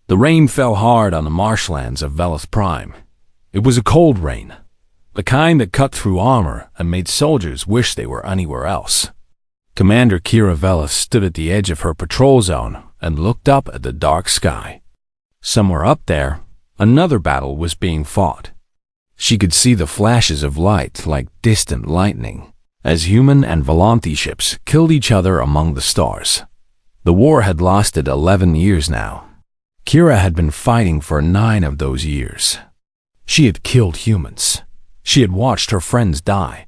The rain fell hard on the marshlands of Veloth Prime. It was a cold rain, the kind that cut through armor and made soldiers wish they were anywhere else. Commander Kira Veloth stood at the edge of her patrol zone and looked up at the dark sky. Somewhere up there, another battle was being fought. She could see the flashes of light like distant lightning, as human and Volanthi ships killed each other among the stars. The war had lasted 11 years now. Kira had been fighting for 9 of those years. She had killed humans. She had watched her friends die.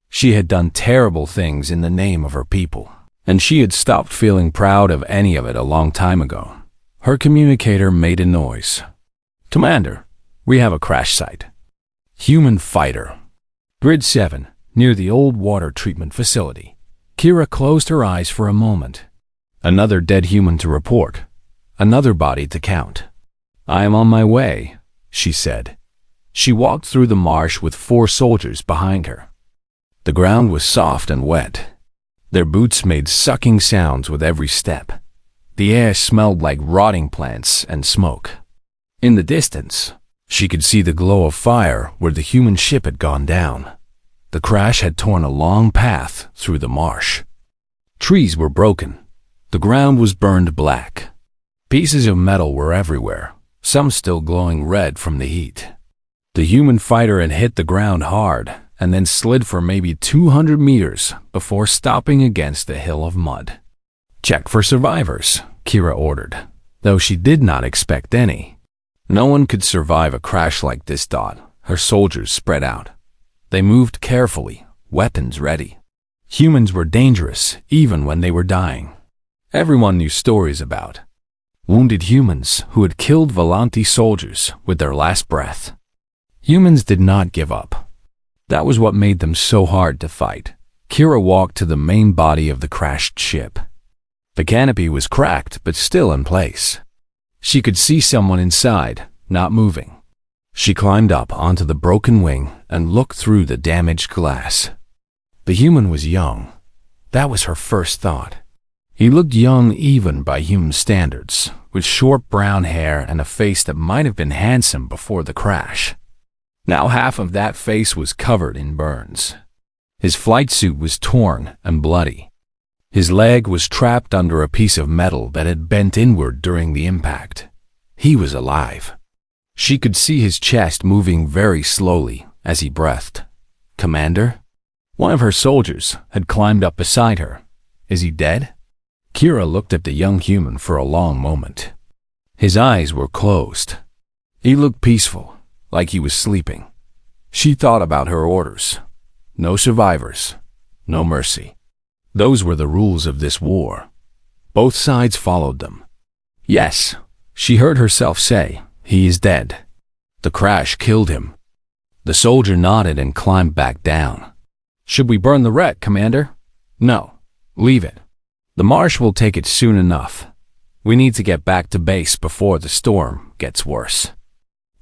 She had done terrible things in the name of her people, and she had stopped feeling proud of any of it a long time ago. Her communicator made a noise. "Commander, we have a crash site. Human fighter. Grid 7, near the old water treatment facility." Kira closed her eyes for a moment. Another dead human to report. Another body to count. "I am on my way," she said. She walked through the marsh with 4 soldiers behind her. The ground was soft and wet. Their boots made sucking sounds with every step. The air smelled like rotting plants and smoke. In the distance, she could see the glow of fire where the human ship had gone down. The crash had torn a long path through the marsh. Trees were broken. The ground was burned black. Pieces of metal were everywhere, some still glowing red from the heat. The human fighter had hit the ground hard and then slid for maybe 200 meters before stopping against a hill of mud. "Check for survivors," Kira ordered, though she did not expect any. No one could survive a crash like this. Her soldiers spread out. They moved carefully, weapons ready. Humans were dangerous even when they were dying. Everyone knew stories about wounded humans who had killed Volanthi soldiers with their last breath. Humans did not give up. That was what made them so hard to fight. Kira walked to the main body of the crashed ship. The canopy was cracked but still in place. She could see someone inside, not moving. She climbed up onto the broken wing and looked through the damaged glass. The human was young. That was her first thought. He looked young even by human standards, with short brown hair and a face that might have been handsome before the crash. Now half of that face was covered in burns. His flight suit was torn and bloody. His leg was trapped under a piece of metal that had bent inward during the impact. He was alive. She could see his chest moving very slowly as he breathed. "Commander?" One of her soldiers had climbed up beside her. "Is he dead?" Kira looked at the young human for a long moment. His eyes were closed. He looked peaceful, like he was sleeping. She thought about her orders. No survivors, no mercy. Those were the rules of this war. Both sides followed them. "Yes," she heard herself say, "he is dead. The crash killed him." The soldier nodded and climbed back down. "Should we burn the wreck, Commander?" "No, leave it. The marsh will take it soon enough. We need to get back to base before the storm gets worse."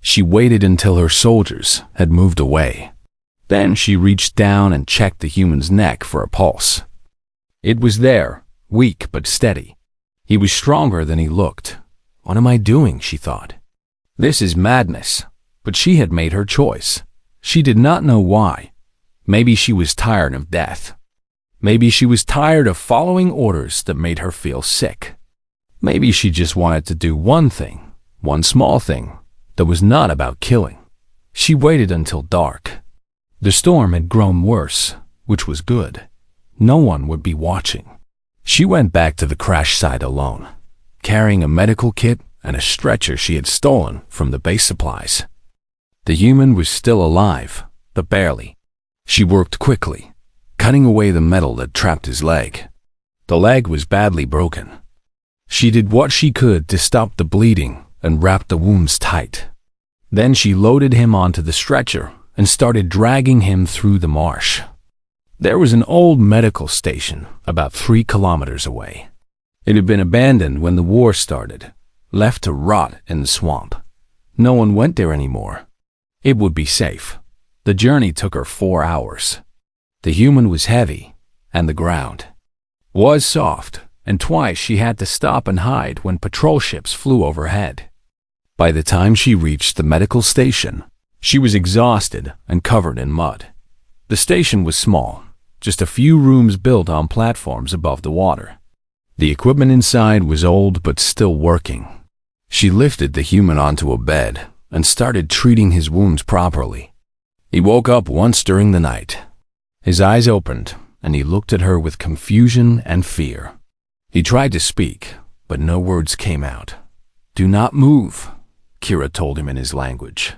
She waited until her soldiers had moved away. Then she reached down and checked the human's neck for a pulse. It was there, weak but steady. He was stronger than he looked. "What am I doing?" she thought. This is madness, but she had made her choice. She did not know why. Maybe she was tired of death. Maybe she was tired of following orders that made her feel sick. Maybe she just wanted to do one thing, one small thing, that was not about killing. She waited until dark. The storm had grown worse, which was good. No one would be watching. She went back to the crash site alone, carrying a medical kit and a stretcher she had stolen from the base supplies. The human was still alive, but barely. She worked quickly, cutting away the metal that trapped his leg. The leg was badly broken. She did what she could to stop the bleeding and wrapped the wounds tight. Then she loaded him onto the stretcher and started dragging him through the marsh. There was an old medical station about 3 kilometers away. It had been abandoned when the war started, left to rot in the swamp. No one went there anymore. It would be safe. The journey took her 4 hours. The human was heavy, and the ground was soft, and twice she had to stop and hide when patrol ships flew overhead. By the time she reached the medical station, she was exhausted and covered in mud. The station was small, just a few rooms built on platforms above the water. The equipment inside was old but still working. She lifted the human onto a bed and started treating his wounds properly. He woke up once during the night. His eyes opened, and he looked at her with confusion and fear. He tried to speak, but no words came out. "Do not move," Kira told him in his language.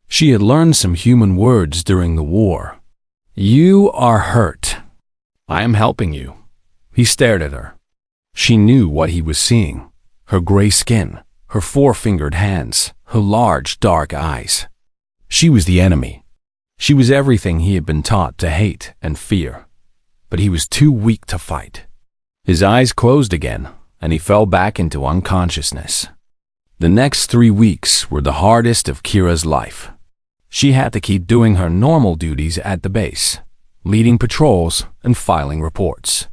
She had learned some human words during the war. "You are hurt. I am helping you." He stared at her. She knew what he was seeing: her gray skin, her four-fingered hands, her large, dark eyes. She was the enemy. She was everything he had been taught to hate and fear. But he was too weak to fight. His eyes closed again, and he fell back into unconsciousness. The next 3 weeks were the hardest of Kira's life. She had to keep doing her normal duties at the base, leading patrols and filing reports.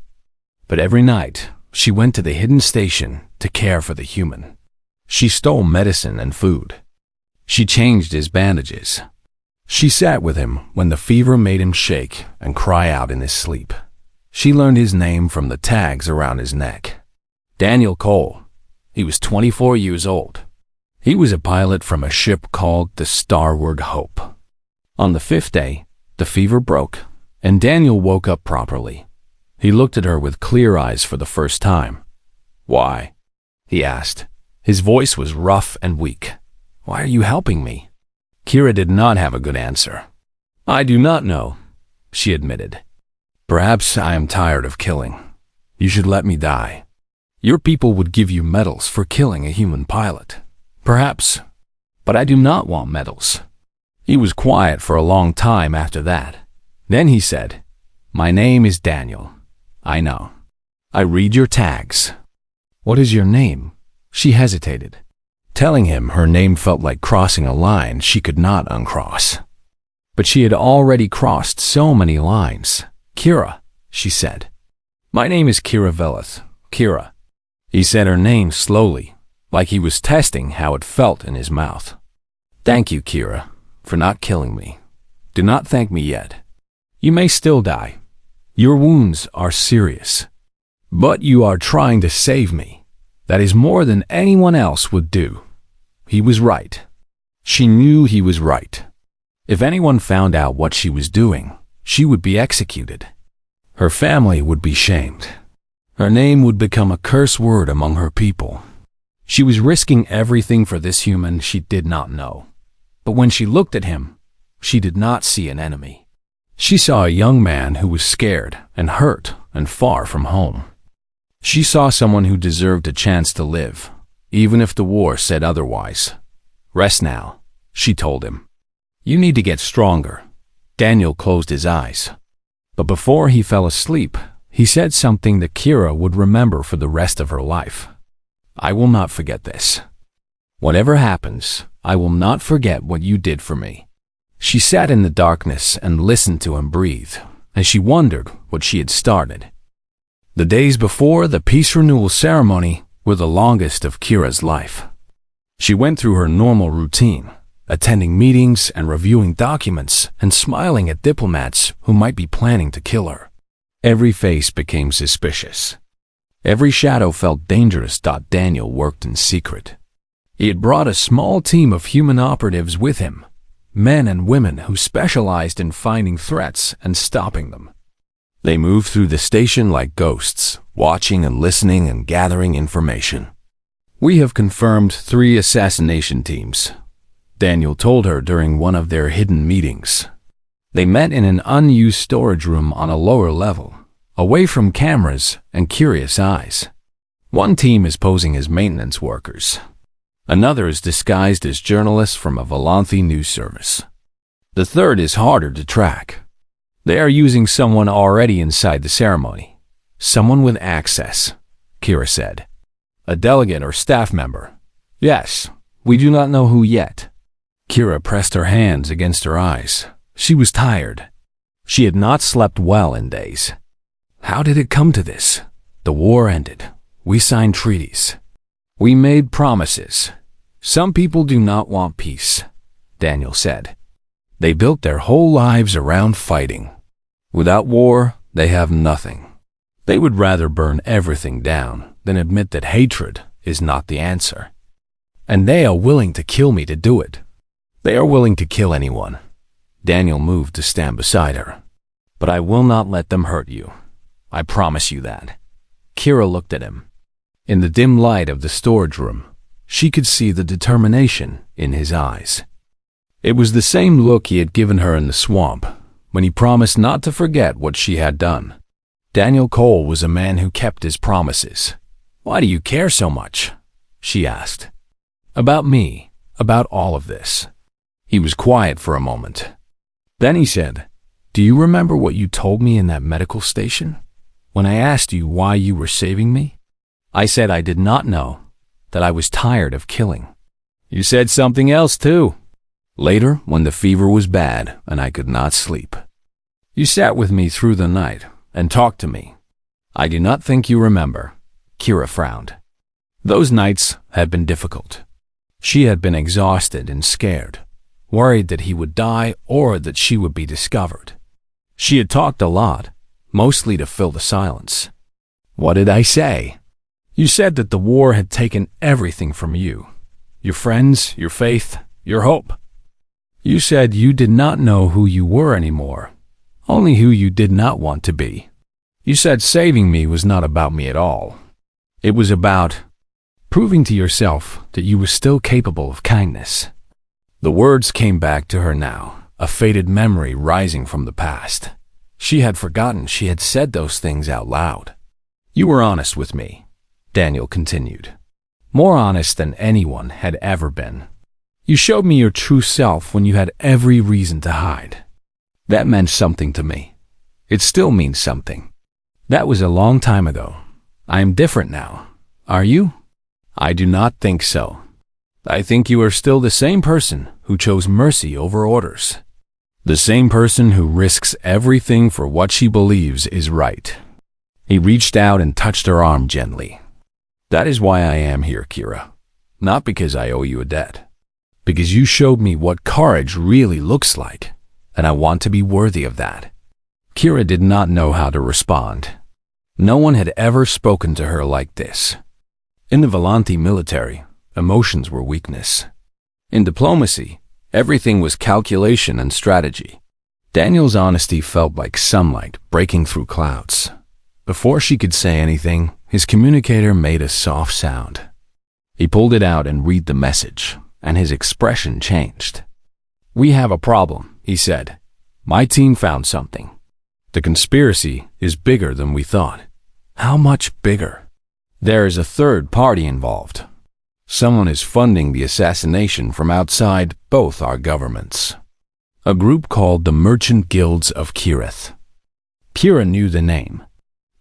But every night, she went to the hidden station to care for the human. She stole medicine and food. She changed his bandages. She sat with him when the fever made him shake and cry out in his sleep. She learned his name from the tags around his neck. Daniel Cole. He was 24 years old. He was a pilot from a ship called the Starbound Hope. On the 5th day, the fever broke, and Daniel woke up properly. He looked at her with clear eyes for the first time. "Why?" he asked. His voice was rough and weak. "Why are you helping me?" Kira did not have a good answer. "I do not know," she admitted. "Perhaps I am tired of killing. You should let me die. Your people would give you medals for killing a human pilot. Perhaps. But I do not want medals." He was quiet for a long time after that. Then he said, "My name is Daniel. I know. I read your tags." "What is your name?" She hesitated. Telling him her name felt like crossing a line she could not uncross. But she had already crossed so many lines. "Kira," she said. "My name is Kira Velith. Kira." He said her name slowly, like he was testing how it felt in his mouth. "Thank you, Kira, for not killing me. Do not thank me yet. You may still die. Your wounds are serious. But you are trying to save me. That is more than anyone else would do." He was right. She knew he was right. If anyone found out what she was doing, she would be executed. Her family would be shamed. Her name would become a curse word among her people. She was risking everything for this human she did not know. But when she looked at him, she did not see an enemy. She saw a young man who was scared and hurt and far from home. She saw someone who deserved a chance to live, even if the war said otherwise. "Rest now," she told him. "You need to get stronger." Daniel closed his eyes. But before he fell asleep, he said something that Kira would remember for the rest of her life. "I will not forget this. Whatever happens, I will not forget what you did for me." She sat in the darkness and listened to him breathe, as she wondered what she had started. The days before the peace renewal ceremony were the longest of Kira's life. She went through her normal routine, attending meetings and reviewing documents and smiling at diplomats who might be planning to kill her. Every face became suspicious. Every shadow felt dangerous. Daniel worked in secret. He had brought a small team of human operatives with him, men and women who specialized in finding threats and stopping them. They moved through the station like ghosts, watching and listening and gathering information. "We have confirmed 3 assassination teams," Daniel told her during one of their hidden meetings. They met in an unused storage room on a lower level, away from cameras and curious eyes. One team is posing as maintenance workers. Another is disguised as journalists from a Volanthi news service. The third is harder to track. They are using someone already inside the ceremony. "Someone with access," Kira said. "A delegate or staff member." "Yes, we do not know who yet." Kira pressed her hands against her eyes. She was tired. She had not slept well in days. How did it come to this? The war ended. We signed treaties. We made promises. Some people do not want peace, Daniel said. They built their whole lives around fighting. Without war, they have nothing. They would rather burn everything down than admit that hatred is not the answer. And they are willing to kill me to do it. They are willing to kill anyone. Daniel moved to stand beside her. But I will not let them hurt you. I promise you that. Kira looked at him. In the dim light of the storage room, she could see the determination in his eyes. It was the same look he had given her in the swamp, when he promised not to forget what she had done. Daniel Cole was a man who kept his promises. Why do you care so much? She asked. About me, about all of this. He was quiet for a moment. Then he said, Do you remember what you told me in that medical station? When I asked you why you were saving me? I said I did not know, that I was tired of killing. You said something else too. Later, when the fever was bad and I could not sleep. You sat with me through the night and talked to me. I do not think you remember. Kira frowned. Those nights had been difficult. She had been exhausted and scared, worried that he would die or that she would be discovered. She had talked a lot, mostly to fill the silence. What did I say? You said that the war had taken everything from you. Your friends, your faith, your hope. You said you did not know who you were anymore, only who you did not want to be. You said saving me was not about me at all. It was about proving to yourself that you were still capable of kindness. The words came back to her now, a faded memory rising from the past. She had forgotten she had said those things out loud. You were honest with me, Daniel continued. More honest than anyone had ever been. You showed me your true self when you had every reason to hide. That meant something to me. It still means something. That was a long time ago. I am different now. Are you? I do not think so. I think you are still the same person who chose mercy over orders. The same person who risks everything for what she believes is right. He reached out and touched her arm gently. That is why I am here, Kira. Not because I owe you a debt. Because you showed me what courage really looks like, and I want to be worthy of that. Kira did not know how to respond. No one had ever spoken to her like this. In the Volanti military, emotions were weakness. In diplomacy, everything was calculation and strategy. Daniel's honesty felt like sunlight breaking through clouds. Before she could say anything, his communicator made a soft sound. He pulled it out and read the message, and his expression changed. We have a problem, he said. My team found something. The conspiracy is bigger than we thought. How much bigger? There is a third party involved. Someone is funding the assassination from outside both our governments. A group called the Merchant Guilds of Kirith. Kira knew the name.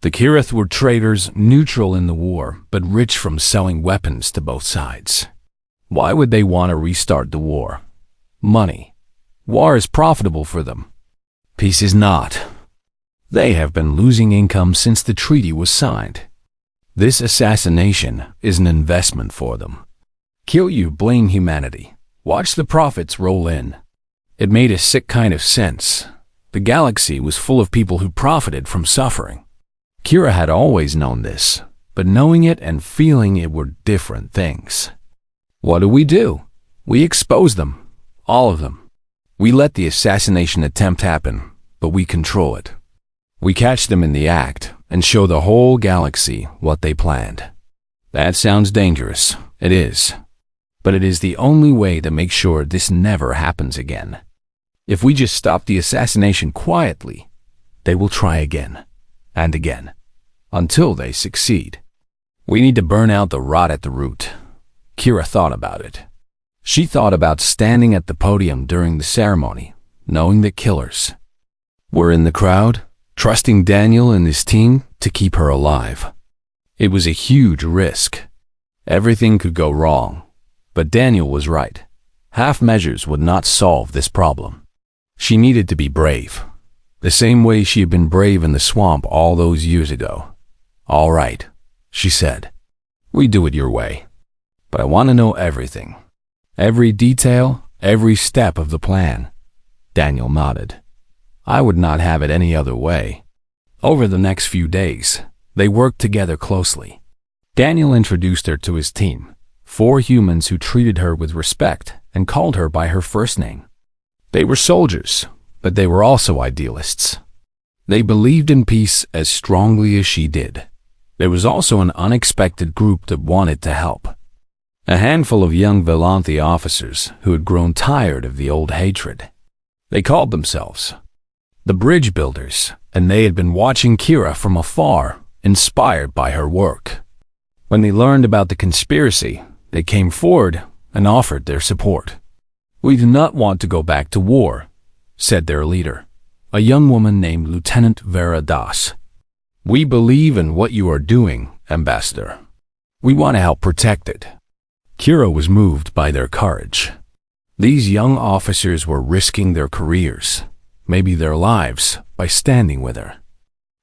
The Kirith were traders neutral in the war, but rich from selling weapons to both sides. Why would they want to restart the war? Money. War is profitable for them. Peace is not. They have been losing income since the treaty was signed. This assassination is an investment for them. Kill you, blame humanity. Watch the profits roll in. It made a sick kind of sense. The galaxy was full of people who profited from suffering. Kira had always known this, but knowing it and feeling it were different things. What do? We expose them. All of them. We let the assassination attempt happen, but we control it. We catch them in the act and show the whole galaxy what they planned. That sounds dangerous. It is. But it is the only way to make sure this never happens again. If we just stop the assassination quietly, they will try again and again until they succeed. We need to burn out the rot at the root. Kira thought about it. She thought about standing at the podium during the ceremony, knowing the killers were in the crowd, trusting Daniel and his team to keep her alive. It was a huge risk. Everything could go wrong, but Daniel was right. Half measures would not solve this problem. She needed to be brave, the same way she had been brave in the swamp all those years ago. All right, she said. We do it your way. But I want to know everything. Every detail, every step of the plan. Daniel nodded. I would not have it any other way. Over the next few days, they worked together closely. Daniel introduced her to his team, 4 humans who treated her with respect and called her by her first name. They were soldiers, but they were also idealists. They believed in peace as strongly as she did. There was also an unexpected group that wanted to help. A handful of young Volanthe officers who had grown tired of the old hatred. They called themselves the Bridge Builders, and they had been watching Kira from afar, inspired by her work. When they learned about the conspiracy, they came forward and offered their support. We do not want to go back to war, said their leader, a young woman named Lieutenant Vera Das. We believe in what you are doing, Ambassador. We want to help protect it. Kira was moved by their courage. These young officers were risking their careers, maybe their lives, by standing with her.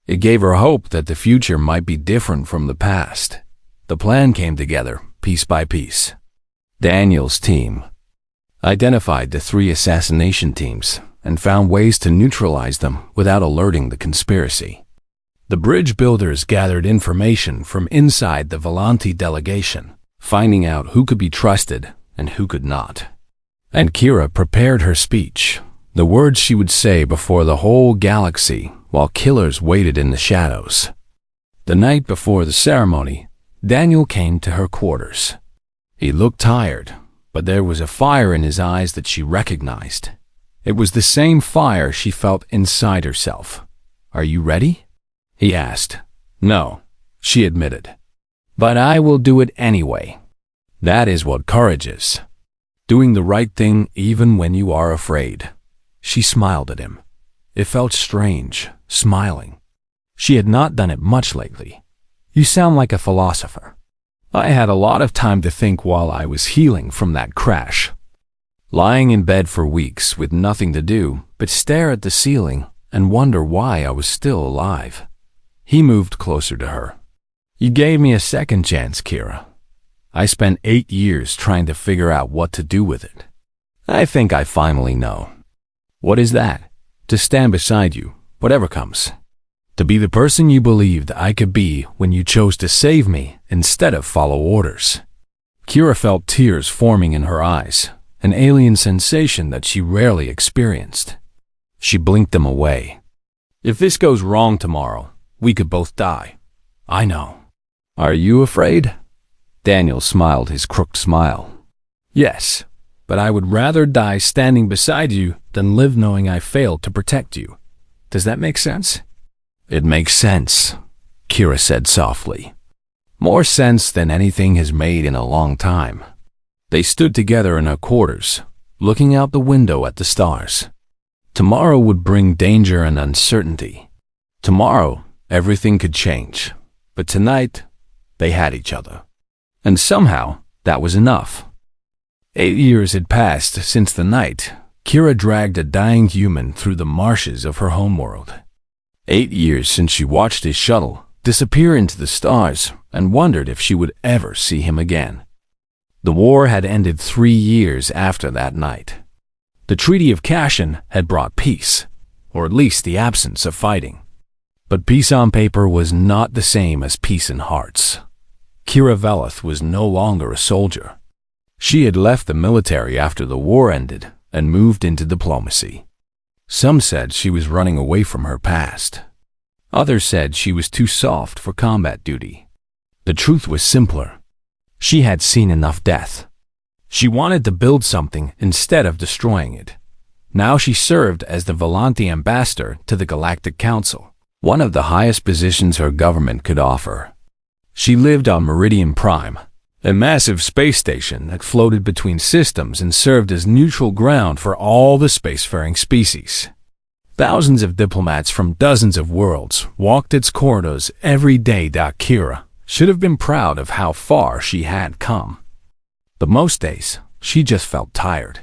It gave her hope that the future might be different from the past. The plan came together, piece by piece. Daniel's team identified the 3 assassination teams and found ways to neutralize them without alerting the conspiracy. The Bridge Builders gathered information from inside the Volanthe delegation, finding out who could be trusted and who could not. And Kira prepared her speech, the words she would say before the whole galaxy while killers waited in the shadows. The night before the ceremony, Daniel came to her quarters. He looked tired, but there was a fire in his eyes that she recognized. It was the same fire she felt inside herself. Are you ready? He asked. No, she admitted. But I will do it anyway. That is what courage is. Doing the right thing even when you are afraid. She smiled at him. It felt strange, smiling. She had not done it much lately. You sound like a philosopher. I had a lot of time to think while I was healing from that crash. Lying in bed for weeks with nothing to do but stare at the ceiling and wonder why I was still alive. He moved closer to her. You gave me a second chance, Kira. I spent 8 years trying to figure out what to do with it. I think I finally know. What is that? To stand beside you, whatever comes. To be the person you believed I could be when you chose to save me instead of follow orders. Kira felt tears forming in her eyes, an alien sensation that she rarely experienced. She blinked them away. If this goes wrong tomorrow, we could both die. I know. Are you afraid? Daniel smiled his crooked smile. Yes, but I would rather die standing beside you than live knowing I failed to protect you. Does that make sense? It makes sense, Kira said softly. More sense than anything has made in a long time. They stood together in her quarters, looking out the window at the stars. Tomorrow would bring danger and uncertainty. Tomorrow, everything could change. But tonight, they had each other. And somehow, that was enough. 8 years had passed since the night Kira dragged a dying human through the marshes of her homeworld. 8 years since she watched his shuttle disappear into the stars and wondered if she would ever see him again. The war had ended 3 years after that night. The Treaty of Kashin had brought peace, or at least the absence of fighting. But peace on paper was not the same as peace in hearts. Kira Velith was no longer a soldier. She had left the military after the war ended and moved into diplomacy. Some said she was running away from her past. Others said she was too soft for combat duty. The truth was simpler. She had seen enough death. She wanted to build something instead of destroying it. Now she served as the Volanthe ambassador to the Galactic Council, one of the highest positions her government could offer. She lived on Meridian Prime, a massive space station that floated between systems and served as neutral ground for all the spacefaring species. Thousands of diplomats from dozens of worlds walked its corridors every day. Kira should have been proud of how far she had come. But most days, she just felt tired.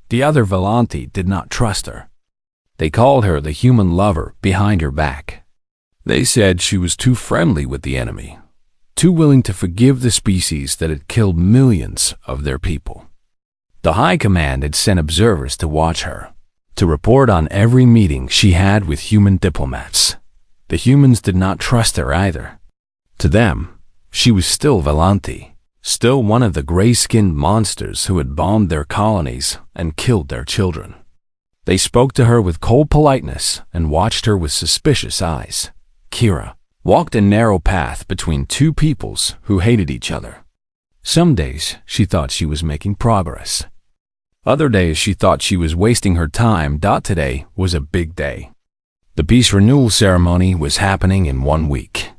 The other Volanthe did not trust her. They called her the human lover behind her back. They said she was too friendly with the enemy, too willing to forgive the species that had killed millions of their people. The High Command had sent observers to watch her, to report on every meeting she had with human diplomats. The humans did not trust her either. To them, she was still Volanthi, still one of the gray-skinned monsters who had bombed their colonies and killed their children. They spoke to her with cold politeness and watched her with suspicious eyes. Kira walked a narrow path between two peoples who hated each other. Some days she thought she was making progress. Other days she thought she was wasting her time. Today was a big day. The peace renewal ceremony was happening in 1 week.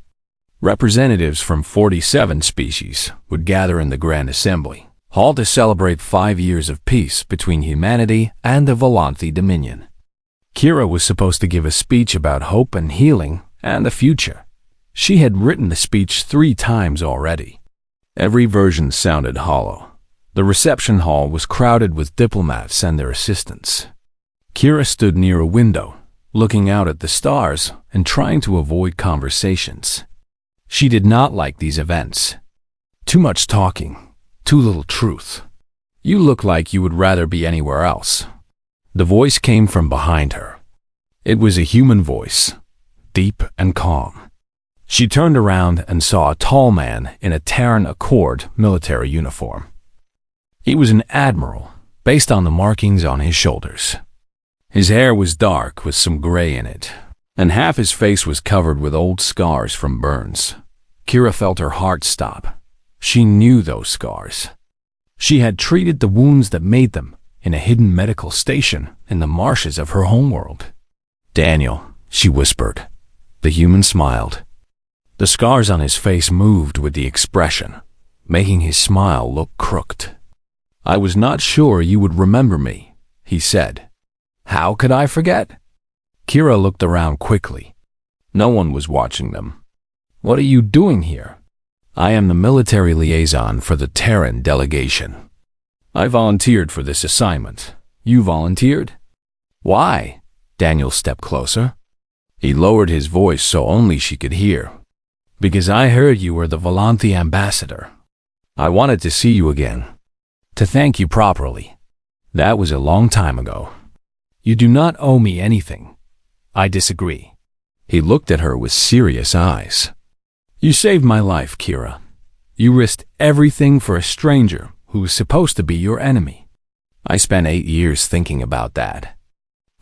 Representatives from 47 species would gather in the Grand Assembly Hall to celebrate 5 years of peace between humanity and the Volanthi Dominion. Kira was supposed to give a speech about hope and healing and the future. She had written the speech 3 times already. Every version sounded hollow. The reception hall was crowded with diplomats and their assistants. Kira stood near a window, looking out at the stars and trying to avoid conversations. She did not like these events. Too much talking, too little truth. You look like you would rather be anywhere else. The voice came from behind her. It was a human voice, deep and calm. She turned around and saw a tall man in a Terran Accord military uniform. He was an admiral, based on the markings on his shoulders. His hair was dark with some gray in it, and half his face was covered with old scars from burns. Kira felt her heart stop. She knew those scars. She had treated the wounds that made them in a hidden medical station in the marshes of her homeworld. "Daniel," she whispered. The human smiled. The scars on his face moved with the expression, making his smile look crooked. "I was not sure you would remember me," he said. "How could I forget?" Kira looked around quickly. No one was watching them. "What are you doing here?" "I am the military liaison for the Terran delegation. I volunteered for this assignment. You volunteered?" "Why?" Daniel stepped closer. He lowered his voice so only she could hear. "Because I heard you were the Volanthi ambassador. I wanted to see you again, to thank you properly. That was a long time ago. You do not owe me anything." "I disagree." He looked at her with serious eyes. "You saved my life, Kira. You risked everything for a stranger who was supposed to be your enemy. I spent 8 years thinking about that.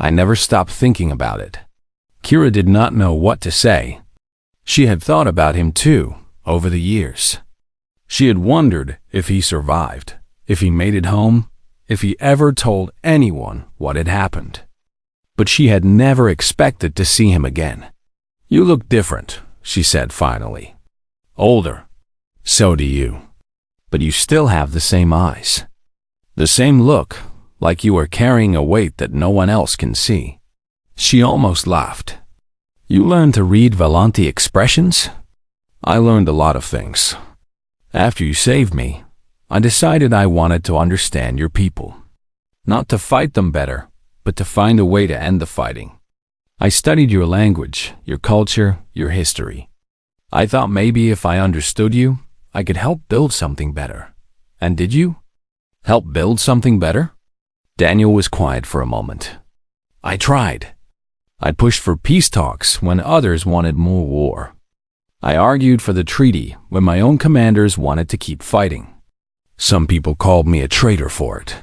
I never stopped thinking about it." Kira did not know what to say. She had thought about him too, over the years. She had wondered if he survived, if he made it home, if he ever told anyone what had happened. But she had never expected to see him again. "You look different," she said finally. "Older." "So do you. But you still have the same eyes. The same look, like you are carrying a weight that no one else can see." She almost laughed. "You learned to read Volanthi expressions?" "I learned a lot of things. After you saved me, I decided I wanted to understand your people. Not to fight them better, but to find a way to end the fighting. I studied your language, your culture, your history. I thought maybe if I understood you, I could help build something better. And did you? Help build something better?" Daniel was quiet for a moment. "I tried. I pushed for peace talks when others wanted more war. I argued for the treaty when my own commanders wanted to keep fighting. Some people called me a traitor for it."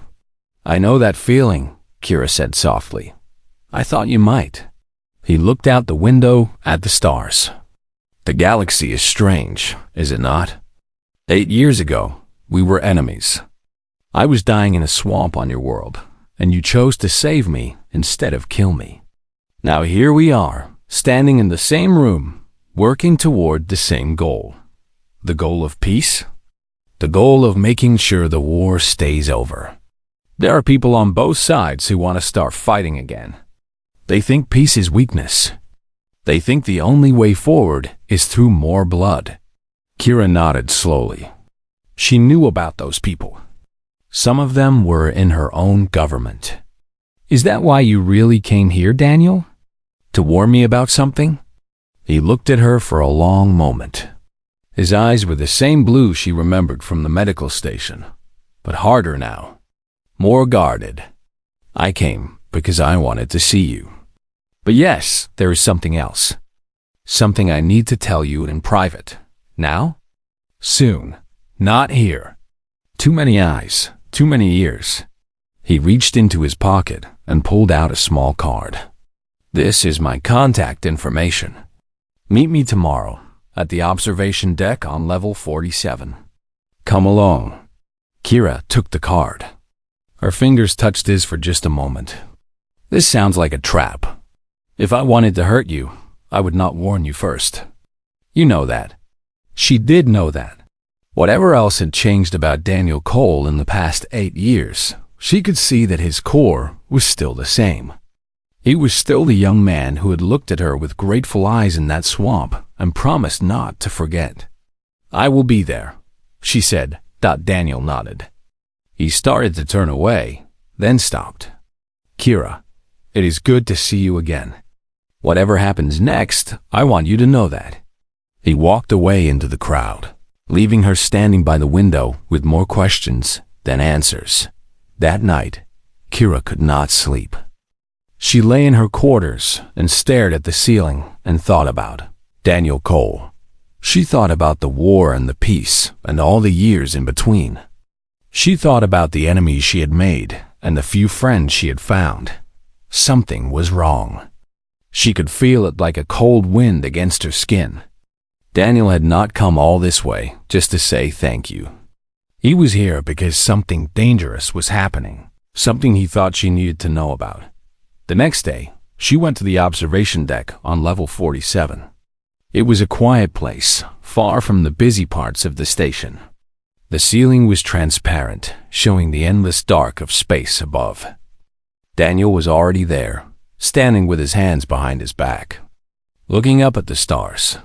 "I know that feeling," Kira said softly. "I thought you might." He looked out the window at the stars. "The galaxy is strange, is it not? 8 years ago, we were enemies. I was dying in a swamp on your world, and you chose to save me instead of kill me. Now here we are, standing in the same room, working toward the same goal. The goal of peace? The goal of making sure the war stays over. There are people on both sides who want to start fighting again. They think peace is weakness. They think the only way forward is through more blood." Kira nodded slowly. She knew about those people. Some of them were in her own government. "Is that why you really came here, Daniel? To warn me about something?" He looked at her for a long moment. His eyes were the same blue she remembered from the medical station, but harder now. more guarded. I came because I wanted to see you. But yes, there is something else. Something I need to tell you in private. Now? Soon. Not here. Too many eyes, too many ears. He reached into his pocket and pulled out a small card. This is my contact information. Meet me tomorrow at the observation deck on level 47. Come along. Kira took the card. Her fingers touched his for just a moment. This sounds like a trap. If I wanted to hurt you, I would not warn you first. You know that. She did know that. Whatever else had changed about Daniel Cole in the past 8 years, she could see that his core was still the same. He was still the young man who had looked at her with grateful eyes in that swamp and promised not to forget. I will be there, she said. Daniel nodded. He started to turn away, then stopped. Kira, it is good to see you again. Whatever happens next, I want you to know that. He walked away into the crowd, leaving her standing by the window with more questions than answers. That night, Kira could not sleep. She lay in her quarters and stared at the ceiling and thought about Daniel Cole. She thought about the war and the peace and all the years in between. She thought about the enemies she had made and the few friends she had found. Something was wrong. She could feel it like a cold wind against her skin. Daniel had not come all this way just to say thank you. He was here because something dangerous was happening, something he thought she needed to know about. The next day, she went to the observation deck on level 47. It was a quiet place, far from the busy parts of the station. The ceiling was transparent, showing the endless dark of space above. Daniel was already there, standing with his hands behind his back, looking up at the stars.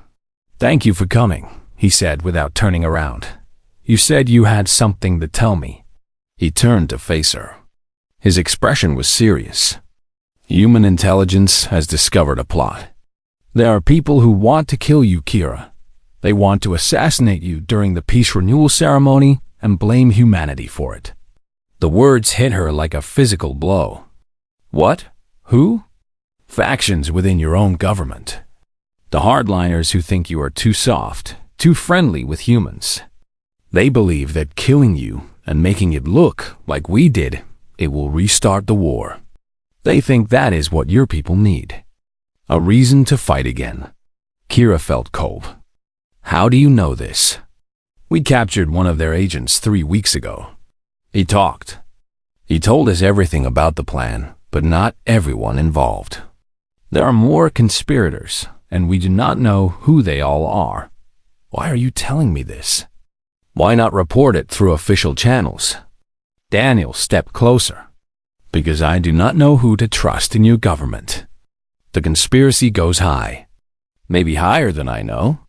Thank you for coming, he said without turning around. You said you had something to tell me. He turned to face her. His expression was serious. Human intelligence has discovered a plot. There are people who want to kill you, Kira. They want to assassinate you during the peace renewal ceremony and blame humanity for it. The words hit her like a physical blow. What? Who? Factions within your own government. The hardliners who think you are too soft, too friendly with humans. They believe that killing you and making it look like we did, it will restart the war. They think that is what your people need. A reason to fight again. Kira felt cold. How do you know this? We captured one of their agents 3 weeks ago. He talked. He told us everything about the plan, but not everyone involved. There are more conspirators, and we do not know who they all are. Why are you telling me this? Why not report it through official channels? Daniel stepped closer. Because I do not know who to trust in your government. The conspiracy goes high. Maybe higher than I know.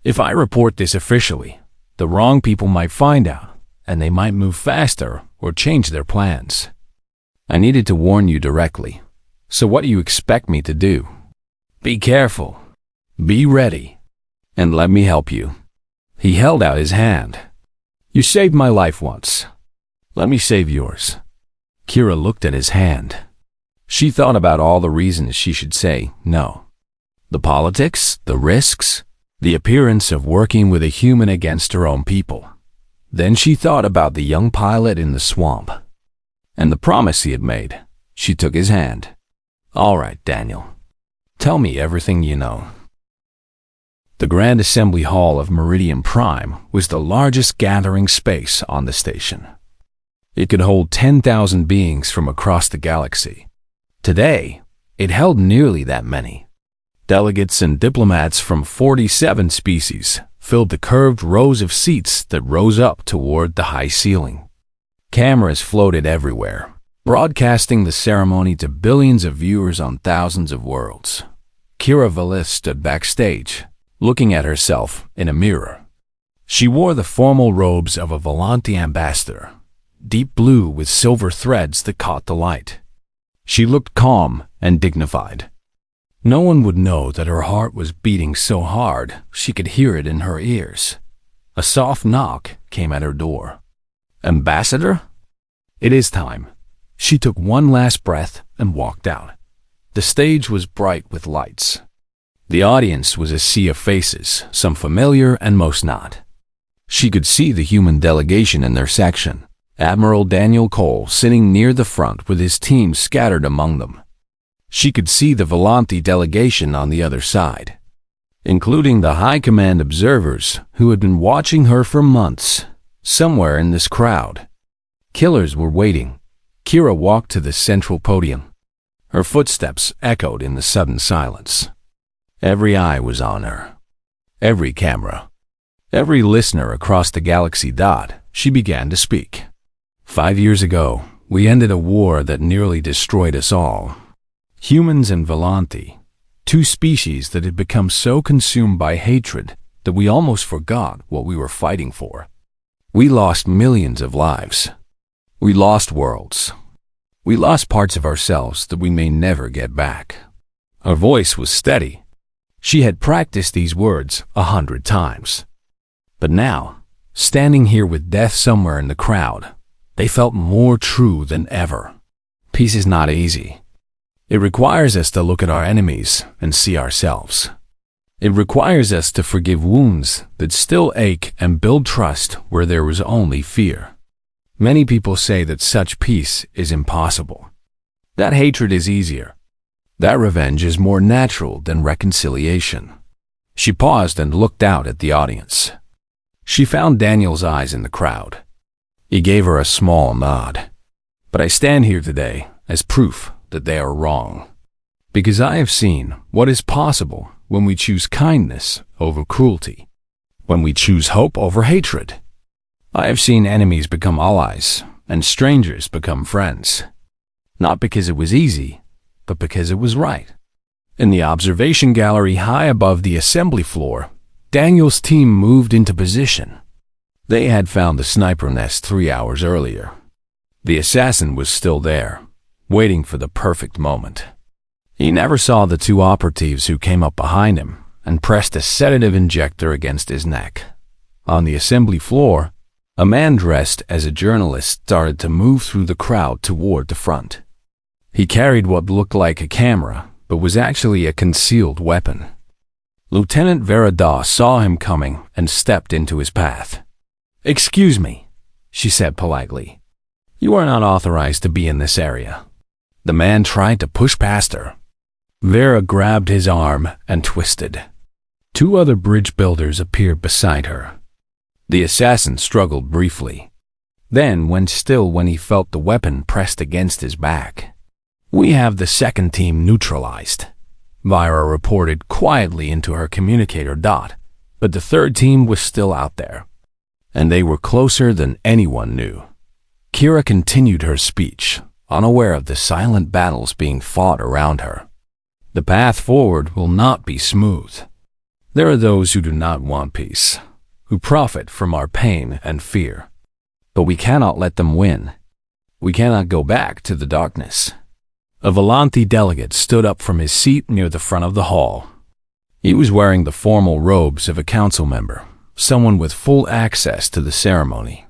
If I report this officially, the wrong people might find out, and they might move faster or change their plans. I needed to warn you directly. So what do you expect me to do? Be careful. Be ready. And let me help you. He held out his hand. You saved my life once. Let me save yours. Kira looked at his hand. She thought about all the reasons she should say no. The politics, the risks, the appearance of working with a human against her own people. Then she thought about the young pilot in the swamp. And the promise he had made. She took his hand. All right, Daniel. Tell me everything you know. The Grand Assembly Hall of Meridian Prime was the largest gathering space on the station. It could hold 10,000 beings from across the galaxy. Today, it held nearly that many. Delegates and diplomats from 47 species filled the curved rows of seats that rose up toward the high ceiling. Cameras floated everywhere, broadcasting the ceremony to billions of viewers on thousands of worlds. Kira Velis stood backstage, looking at herself in a mirror. She wore the formal robes of a Volante ambassador, deep blue with silver threads that caught the light. She looked calm and dignified. No one would know that her heart was beating so hard she could hear it in her ears. A soft knock came at her door. Ambassador? It is time. She took one last breath and walked out. The stage was bright with lights. The audience was a sea of faces, some familiar and most not. She could see the human delegation in their section, Admiral Daniel Cole sitting near the front with his team scattered among them. She could see the Volante delegation on the other side, including the high command observers who had been watching her for months. Somewhere in this crowd, killers were waiting. Kira walked to the central podium. Her footsteps echoed in the sudden silence. Every eye was on her. Every camera. Every listener across the galaxy. She began to speak. 5 years ago, we ended a war that nearly destroyed us all. Humans and Volante, two species that had become so consumed by hatred that we almost forgot what we were fighting for. We lost millions of lives. We lost worlds. We lost parts of ourselves that we may never get back. Her voice was steady. She had practiced these words 100 times. But now, standing here with death somewhere in the crowd, they felt more true than ever. Peace is not easy. It requires us to look at our enemies and see ourselves. It requires us to forgive wounds that still ache and build trust where there was only fear. Many people say that such peace is impossible. That hatred is easier. That revenge is more natural than reconciliation. She paused and looked out at the audience. She found Daniel's eyes in the crowd. He gave her a small nod. But I stand here today as proof that they are wrong. Because I have seen what is possible when we choose kindness over cruelty, when we choose hope over hatred. I have seen enemies become allies and strangers become friends, not because it was easy, but because it was right. In the observation gallery high above the assembly floor, Daniel's team moved into position. They had found the sniper nest 3 hours earlier. The assassin was still there, waiting for the perfect moment. He never saw the two operatives who came up behind him and pressed a sedative injector against his neck. On the assembly floor, a man dressed as a journalist started to move through the crowd toward the front. He carried what looked like a camera, but was actually a concealed weapon. Lieutenant Verada saw him coming and stepped into his path. "Excuse me," she said politely. "You are not authorized to be in this area." The man tried to push past her. Vera grabbed his arm and twisted. 2 other bridge builders appeared beside her. The assassin struggled briefly, then went still when he felt the weapon pressed against his back. "We have the second team neutralized," Vira reported quietly into her communicator. But the third team was still out there, and they were closer than anyone knew. Kira continued her speech, unaware of the silent battles being fought around her. The path forward will not be smooth. There are those who do not want peace, who profit from our pain and fear. But we cannot let them win. We cannot go back to the darkness. A Volante delegate stood up from his seat near the front of the hall. He was wearing the formal robes of a council member, someone with full access to the ceremony.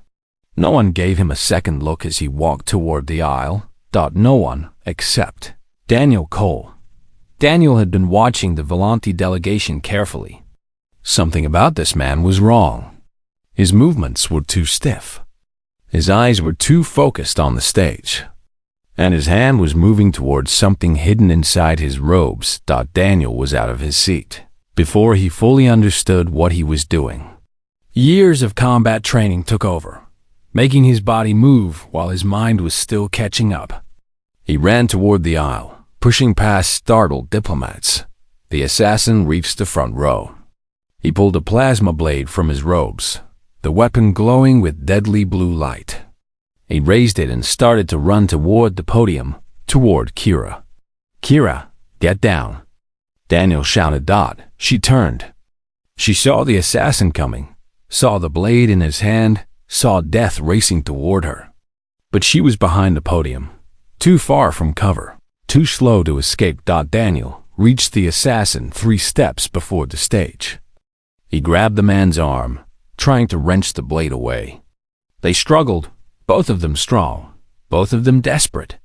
No one gave him a second look as he walked toward the aisle. No one except Daniel Cole. Daniel had been watching the Volante delegation carefully. Something about this man was wrong. His movements were too stiff. His eyes were too focused on the stage. And his hand was moving towards something hidden inside his robes. Daniel was out of his seat before he fully understood what he was doing. Years of combat training took over, making his body move while his mind was still catching up. He ran toward the aisle, pushing past startled diplomats. The assassin reached the front row. He pulled a plasma blade from his robes, the weapon glowing with deadly blue light. He raised it and started to run toward the podium, toward Kira. "Kira, get down!" Daniel shouted. She turned. She saw the assassin coming, saw the blade in his hand, saw death racing toward her. But she was behind the podium, too far from cover, too slow to escape. Daniel reached the assassin 3 steps before the stage. He grabbed the man's arm, trying to wrench the blade away. They struggled, both of them strong, both of them desperate.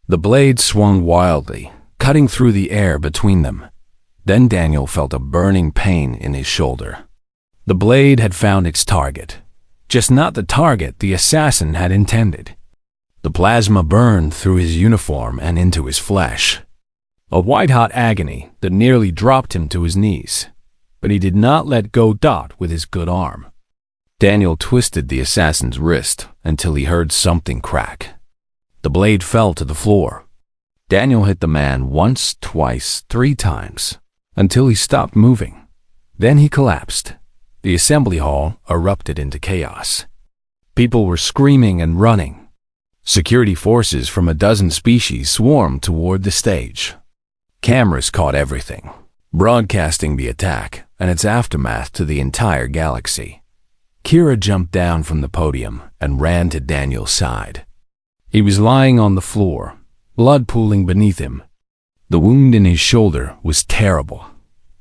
The blade swung wildly, cutting through the air between them. Then Daniel felt a burning pain in his shoulder. The blade had found its target, just not the target the assassin had intended. The plasma burned through his uniform and into his flesh. A white-hot agony that nearly dropped him to his knees, but he did not let go with his good arm. Daniel twisted the assassin's wrist until he heard something crack. The blade fell to the floor. Daniel hit the man once, twice, 3 times, until he stopped moving. Then he collapsed. The assembly hall erupted into chaos. People were screaming and running. Security forces from a dozen species swarmed toward the stage. Cameras caught everything, broadcasting the attack and its aftermath to the entire galaxy. Kira jumped down from the podium and ran to Daniel's side. He was lying on the floor, blood pooling beneath him. The wound in his shoulder was terrible,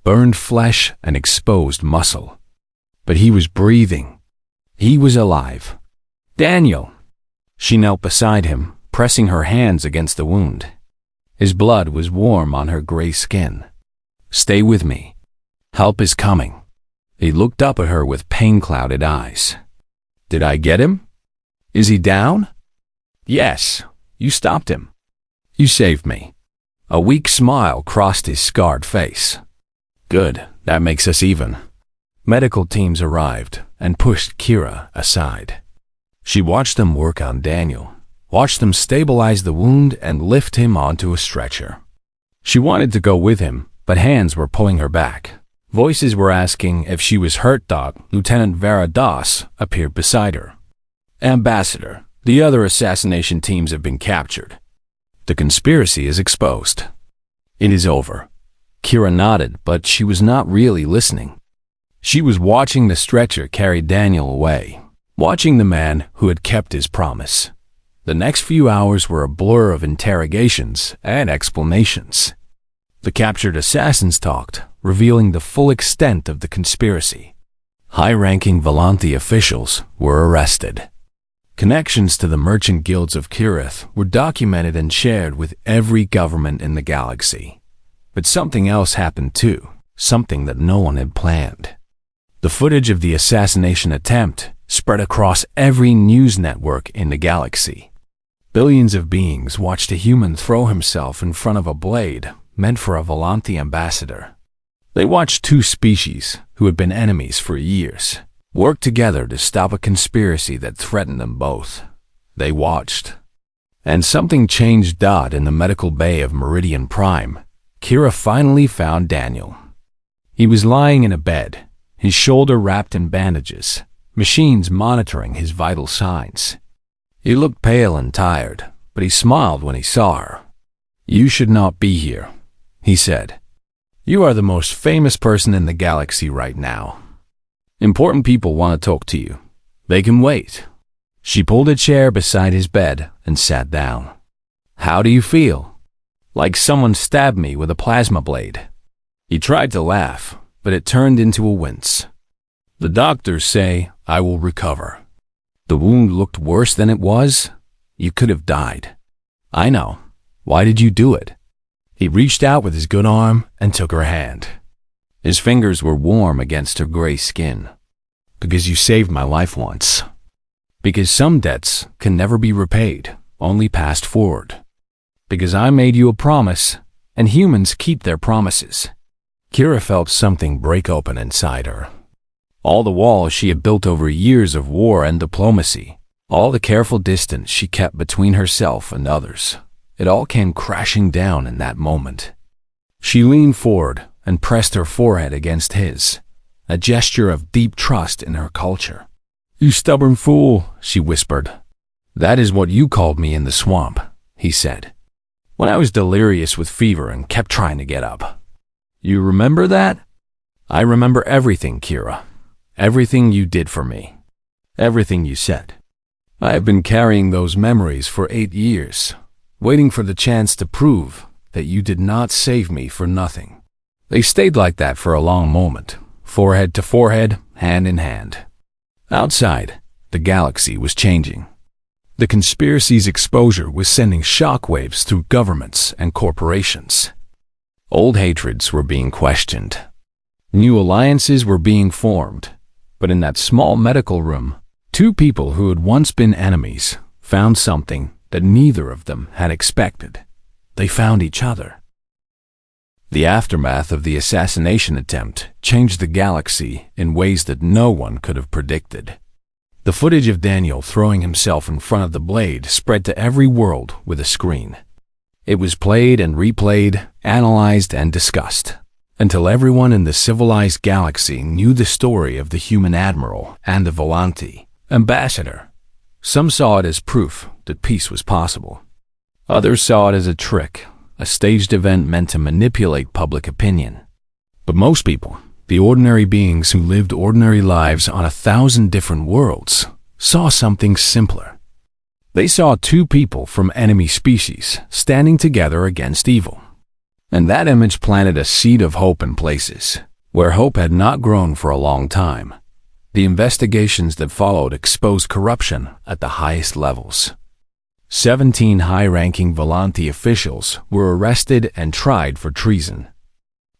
burned flesh and exposed muscle. But he was breathing. He was alive. "Daniel!" She knelt beside him, pressing her hands against the wound. His blood was warm on her gray skin. "Stay with me. Help is coming." He looked up at her with pain-clouded eyes. "Did I get him? Is he down?" "Yes, you stopped him. You saved me." A weak smile crossed his scarred face. "Good, that makes us even." Medical teams arrived and pushed Kira aside. She watched them work on Daniel, watched them stabilize the wound and lift him onto a stretcher. She wanted to go with him, but hands were pulling her back. Voices were asking if she was hurt. Lieutenant Vera Das appeared beside her. "Ambassador, the other assassination teams have been captured. The conspiracy is exposed." "It is over." Kira nodded, but she was not really listening. She was watching the stretcher carry Daniel away, watching the man who had kept his promise. The next few hours were a blur of interrogations and explanations. The captured assassins talked, revealing the full extent of the conspiracy. High-ranking Volanthi officials were arrested. Connections to the merchant guilds of Kirith were documented and shared with every government in the galaxy. But something else happened too, something that no one had planned. The footage of the assassination attempt spread across every news network in the galaxy. Billions of beings watched a human throw himself in front of a blade meant for a Volanthi ambassador. They watched 2 species, who had been enemies for years, work together to stop a conspiracy that threatened them both. They watched. And something changed. In the medical bay of Meridian Prime, Kira finally found Daniel. He was lying in a bed, his shoulder wrapped in bandages, machines monitoring his vital signs. He looked pale and tired, but he smiled when he saw her. "You should not be here," he said. "You are the most famous person in the galaxy right now. Important people want to talk to you. They can wait." She pulled a chair beside his bed and sat down. "How do you feel?" "Like someone stabbed me with a plasma blade." He tried to laugh, but it turned into a wince. "The doctors say I will recover." "The wound looked worse than it was. You could have died." "I know. Why did you do it?" He reached out with his good arm and took her hand. His fingers were warm against her gray skin. "Because you saved my life once. Because some debts can never be repaid, only passed forward. Because I made you a promise, and humans keep their promises." Kira felt something break open inside her. All the walls she had built over years of war and diplomacy, all the careful distance she kept between herself and others, it all came crashing down in that moment. She leaned forward and pressed her forehead against his, a gesture of deep trust in her culture. "You stubborn fool," she whispered. "That is what you called me in the swamp," he said, "when I was delirious with fever and kept trying to get up. You remember that?" "I remember everything, Kira. Everything you did for me. Everything you said. I have been carrying those memories for 8 years, waiting for the chance to prove that you did not save me for nothing." They stayed like that for a long moment, forehead to forehead, hand in hand. Outside, the galaxy was changing. The conspiracy's exposure was sending shockwaves through governments and corporations. Old hatreds were being questioned. New alliances were being formed. But in that small medical room, two people who had once been enemies found something that neither of them had expected. They found each other. The aftermath of the assassination attempt changed the galaxy in ways that no one could have predicted. The footage of Daniel throwing himself in front of the blade spread to every world with a screen. It was played and replayed, analyzed and discussed, until everyone in the civilized galaxy knew the story of the human admiral and the Volante ambassador. Some saw it as proof that peace was possible. Others saw it as a trick, a staged event meant to manipulate public opinion. But most people, the ordinary beings who lived ordinary lives on 1,000 different worlds, saw something simpler. They saw two people from enemy species standing together against evil. And that image planted a seed of hope in places where hope had not grown for a long time. The investigations that followed exposed corruption at the highest levels. 17 high-ranking Volante officials were arrested and tried for treason.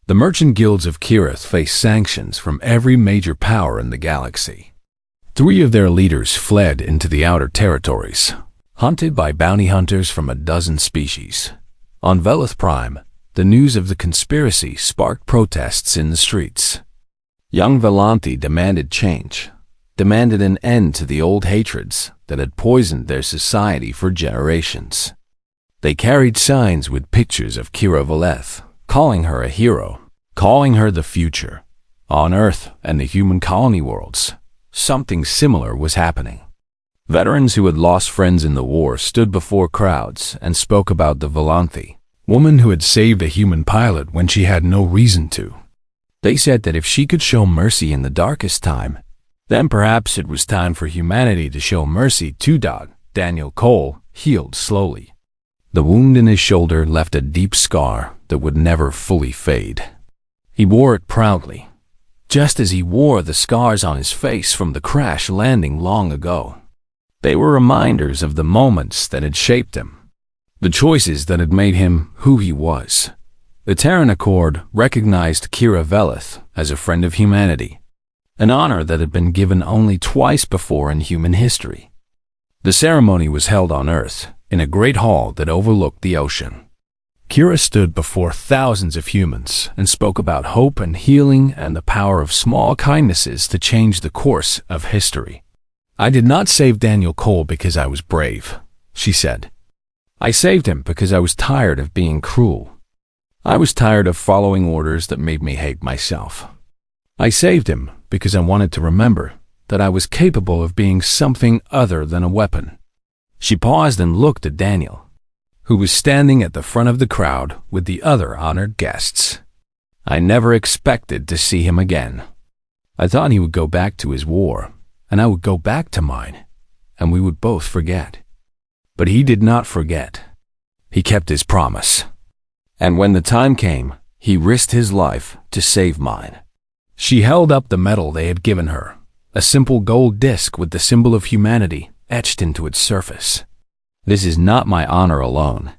The merchant guilds of Kirith faced sanctions from every major power in the galaxy. 3 of their leaders fled into the outer territories, hunted by bounty hunters from a dozen species. On Velith Prime, the news of the conspiracy sparked protests in the streets. Young Volante demanded change, demanded an end to the old hatreds that had poisoned their society for generations. They carried signs with pictures of Kira Veleth, calling her a hero, calling her the future. On Earth and the human colony worlds, something similar was happening. Veterans who had lost friends in the war stood before crowds and spoke about the Volante, woman who had saved a human pilot when she had no reason to. They said that if she could show mercy in the darkest time, then perhaps it was time for humanity to show mercy to Daniel Cole healed slowly. The wound in his shoulder left a deep scar that would never fully fade. He wore it proudly, just as he wore the scars on his face from the crash landing long ago. They were reminders of the moments that had shaped him, the choices that had made him who he was. The Terran Accord recognized Kira Veleth as a friend of humanity, an honor that had been given only twice before in human history. The ceremony was held on Earth, in a great hall that overlooked the ocean. Kira stood before thousands of humans and spoke about hope and healing and the power of small kindnesses to change the course of history. "I did not save Daniel Cole because I was brave," she said. "I saved him because I was tired of being cruel. I was tired of following orders that made me hate myself. I saved him because I wanted to remember that I was capable of being something other than a weapon." She paused and looked at Daniel, who was standing at the front of the crowd with the other honored guests. "I never expected to see him again. I thought he would go back to his war, and I would go back to mine, and we would both forget. But he did not forget. He kept his promise. And when the time came, he risked his life to save mine." She held up the medal they had given her, a simple gold disc with the symbol of humanity etched into its surface. "This is not my honor alone.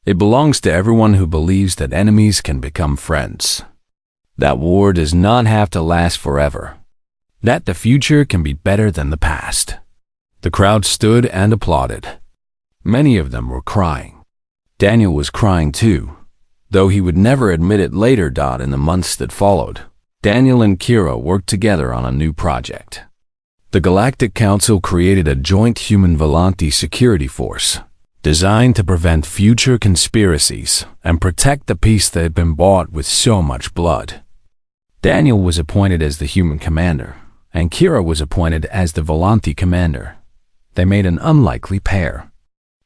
It belongs to everyone who believes that enemies can become friends. That war does not have to last forever. That the future can be better than the past." The crowd stood and applauded. Many of them were crying. Daniel was crying too, though he would never admit it later. In the months that followed, Daniel and Kira worked together on a new project. The Galactic Council created a joint human Volante security force, designed to prevent future conspiracies and protect the peace that had been bought with so much blood. Daniel was appointed as the human commander, and Kira was appointed as the Volante commander. They made an unlikely pair.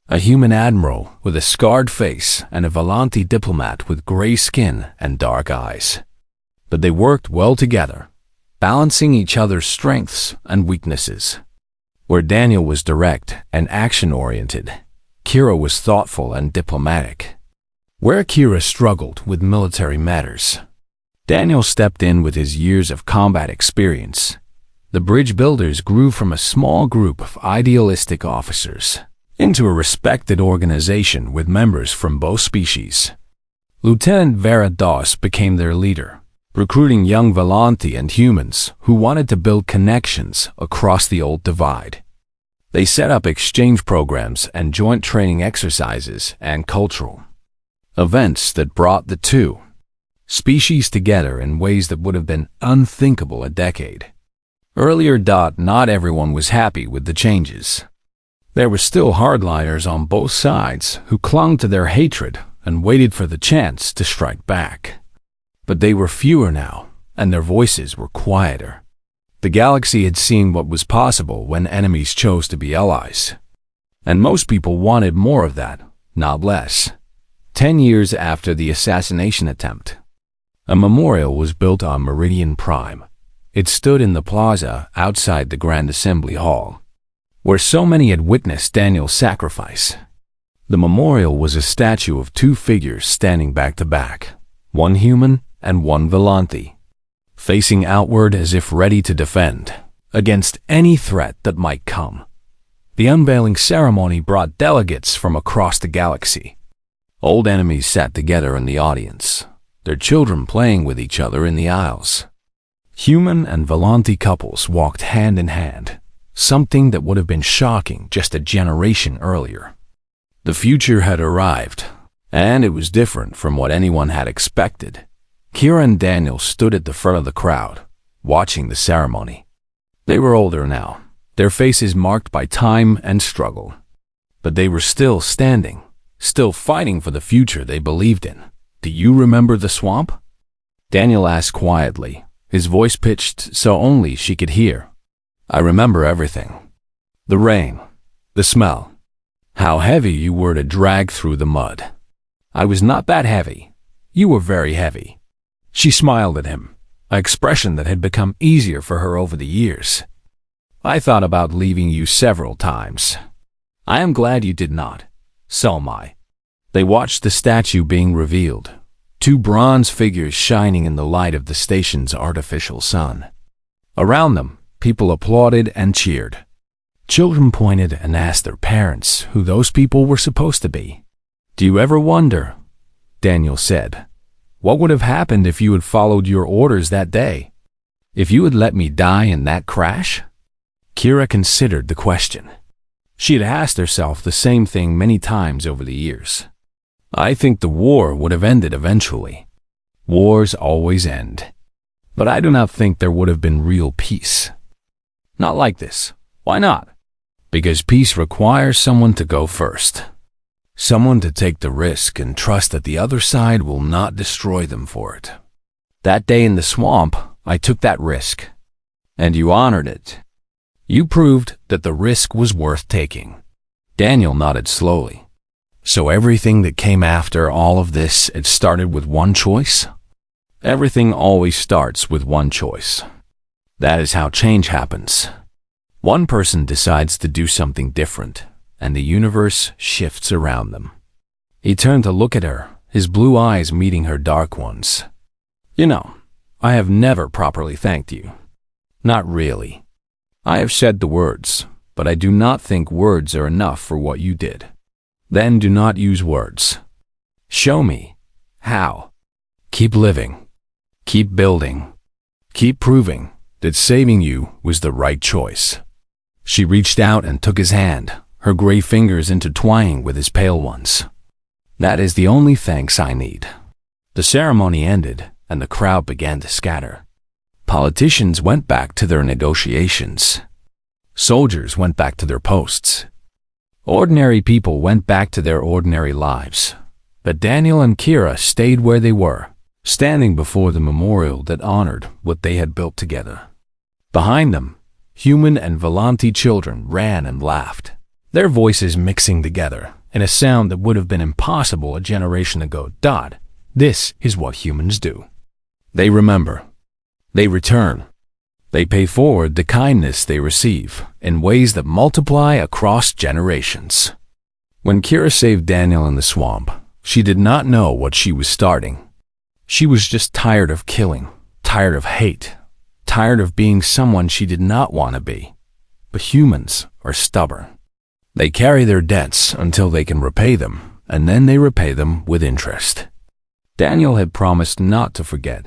A human admiral with a scarred face and a Volante diplomat with gray skin and dark eyes. But they worked well together, balancing each other's strengths and weaknesses. Where Daniel was direct and action-oriented, Kira was thoughtful and diplomatic. Where Kira struggled with military matters, Daniel stepped in with his years of combat experience. The bridge builders grew from a small group of idealistic officers into a respected organization with members from both species. Lieutenant Vera Doss became their leader, recruiting young Volanti and humans who wanted to build connections across the old divide. They set up exchange programs and joint training exercises and cultural events that brought the two species together in ways that would have been unthinkable a decade earlier. Not everyone was happy with the changes. There were still hardliners on both sides who clung to their hatred and waited for the chance to strike back. But they were fewer now, and their voices were quieter. The galaxy had seen what was possible when enemies chose to be allies. And most people wanted more of that, not less. 10 years after the assassination attempt, a memorial was built on Meridian Prime. It stood in the plaza outside the Grand Assembly Hall, where so many had witnessed Daniel's sacrifice. The memorial was a statue of two figures standing back to back, one human and one Volanti, facing outward as if ready to defend against any threat that might come. The unveiling ceremony brought delegates from across the galaxy. Old enemies sat together in the audience, their children playing with each other in the aisles. Human and Volanti couples walked hand in hand, something that would have been shocking just a generation earlier. The future had arrived, and it was different from what anyone had expected. Kira and Daniel stood at the front of the crowd, watching the ceremony. They were older now, their faces marked by time and struggle. But they were still standing, still fighting for the future they believed in. "Do you remember the swamp?" Daniel asked quietly, his voice pitched so only she could hear. "I remember everything. The rain, the smell, how heavy you were to drag through the mud." "I was not that heavy. You were very heavy." She smiled at him, an expression that had become easier for her over the years. "I thought about leaving you several times. I am glad you did not. So am I." They watched the statue being revealed, two bronze figures shining in the light of the station's artificial sun. Around them, people applauded and cheered. Children pointed and asked their parents who those people were supposed to be. "Do you ever wonder," Daniel said, "what would have happened if you had followed your orders that day? If you had let me die in that crash?" Kira considered the question. She had asked herself the same thing many times over the years. "I think the war would have ended eventually. Wars always end. But I do not think there would have been real peace. Not like this. Why not? Because peace requires someone to go first. Someone to take the risk and trust that the other side will not destroy them for it. That day in the swamp, I took that risk. And you honored it. You proved that the risk was worth taking." Daniel nodded slowly. "So everything that came after all of this, it started with one choice?" "Everything always starts with one choice. That is how change happens. One person decides to do something different, and the universe shifts around them." He turned to look at her, his blue eyes meeting her dark ones. "You know, I have never properly thanked you. Not really. I have said the words, but I do not think words are enough for what you did. Then do not use words. Show me how. Keep living. Keep building. Keep proving that saving you was the right choice." She reached out and took his hand, her gray fingers intertwining with his pale ones. "That is the only thanks I need." The ceremony ended, and the crowd began to scatter. Politicians went back to their negotiations. Soldiers went back to their posts. Ordinary people went back to their ordinary lives. But Daniel and Kira stayed where they were, standing before the memorial that honored what they had built together. Behind them, human and Volanti children ran and laughed, their voices mixing together in a sound that would have been impossible a generation ago. This is what humans do. They remember. They return. They pay forward the kindness they receive in ways that multiply across generations. When Kira saved Daniel in the swamp, she did not know what she was starting. She was just tired of killing, tired of hate, tired of being someone she did not want to be. But humans are stubborn. They carry their debts until they can repay them, and then they repay them with interest. Daniel had promised not to forget,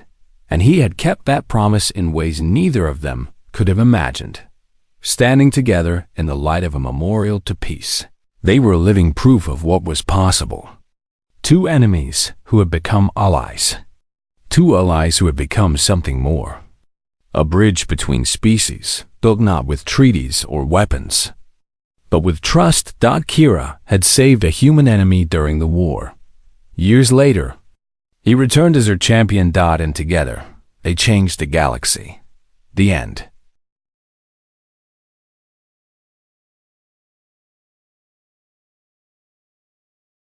and he had kept that promise in ways neither of them could have imagined. Standing together in the light of a memorial to peace, they were living proof of what was possible. Two enemies who had become allies. Two allies who had become something more. A bridge between species, built not with treaties or weapons, but with trust. Kira had saved a human enemy during the war. Years later, he returned as her champion. And together, they changed the galaxy. The end.